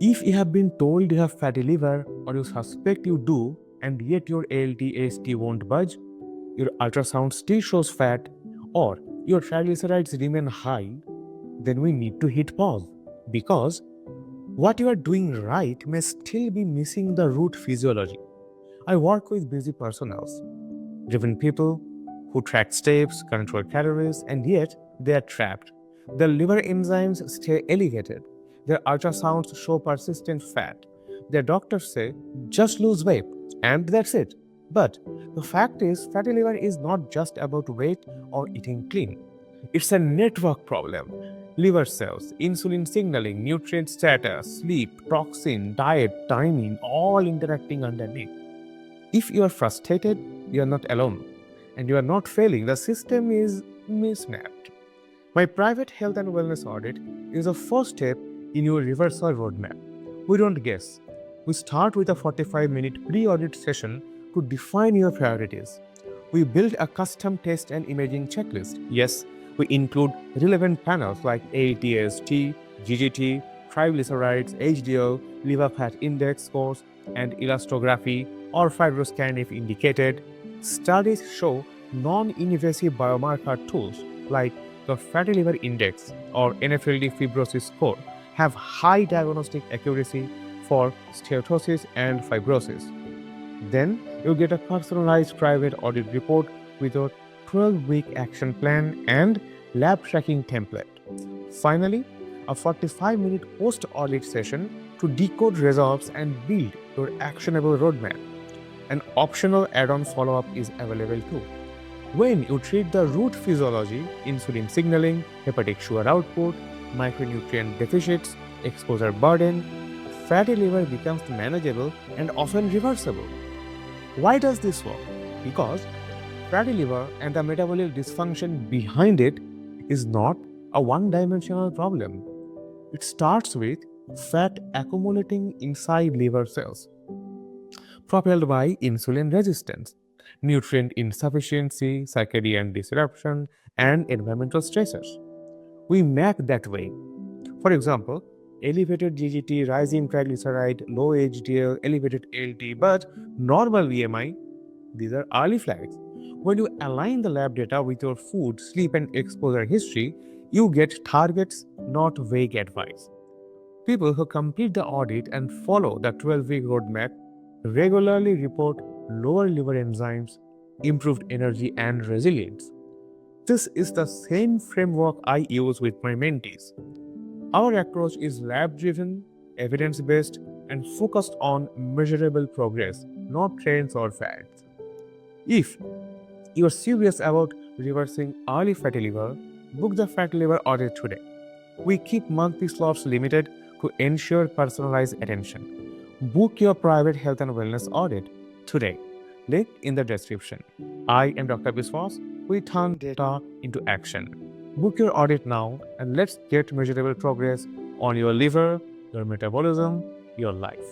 If you have been told you have fatty liver or you suspect you do and yet your ALT/AST won't budge, your ultrasound still shows fat, or your triglycerides remain high, then we need to hit pause, because what you are doing right may still be missing the root physiology. I work with busy personals, driven people who track steps, control calories, and yet they are trapped. Their liver enzymes stay elevated. Their ultrasounds show persistent fat. Their doctors say, just lose weight, and that's it. But the fact is, fatty liver is not just about weight or eating clean. It's a network problem. Liver cells, insulin signaling, nutrient status, sleep, toxin, diet, timing, all interacting underneath. If you are frustrated, you are not alone. And you are not failing. The system is mismapped. My private health and wellness audit is the first step in your reversal roadmap. We don't guess. We start with a 45-minute pre-audit session to define your priorities. We build a custom test and imaging checklist. Yes, we include relevant panels like ALT/AST, GGT, triglycerides, HDL, liver fat index scores, and elastography or FibroScan if indicated. Studies show non-invasive biomarker tools like the Fatty Liver Index or NFLD fibrosis score have high diagnostic accuracy for steatosis and fibrosis. Then you get a personalized private audit report with a 12-week action plan and lab tracking template. Finally, a 45-minute post-audit session to decode results and build your actionable roadmap. An optional add-on follow-up is available too. When you treat the root physiology, insulin signaling, hepatic sugar output, micronutrient deficits, exposure burden, fatty liver becomes manageable and often reversible. Why does this work? Because fatty liver and the metabolic dysfunction behind it is not a one-dimensional problem. It starts with fat accumulating inside liver cells, propelled by insulin resistance, nutrient insufficiency, circadian disruption, and environmental stressors. We map that way. For example, elevated GGT, rising triglyceride, low HDL, elevated ALT, but normal BMI, these are early flags. When you align the lab data with your food, sleep, and exposure history, you get targets, not vague advice. People who complete the audit and follow the 12-week roadmap regularly report lower liver enzymes, improved energy, and resilience. This is the same framework I use with my mentees. Our approach is lab-driven, evidence-based, and focused on measurable progress, not trends or fads. If you are serious about reversing early fatty liver, book the Fatty Liver Audit today. We keep monthly slots limited to ensure personalized attention. Book your private health and wellness audit today. Link in the description. I am Dr. Biswas. We turn data into action. Book your audit now and let's get measurable progress on your liver, your metabolism, your life.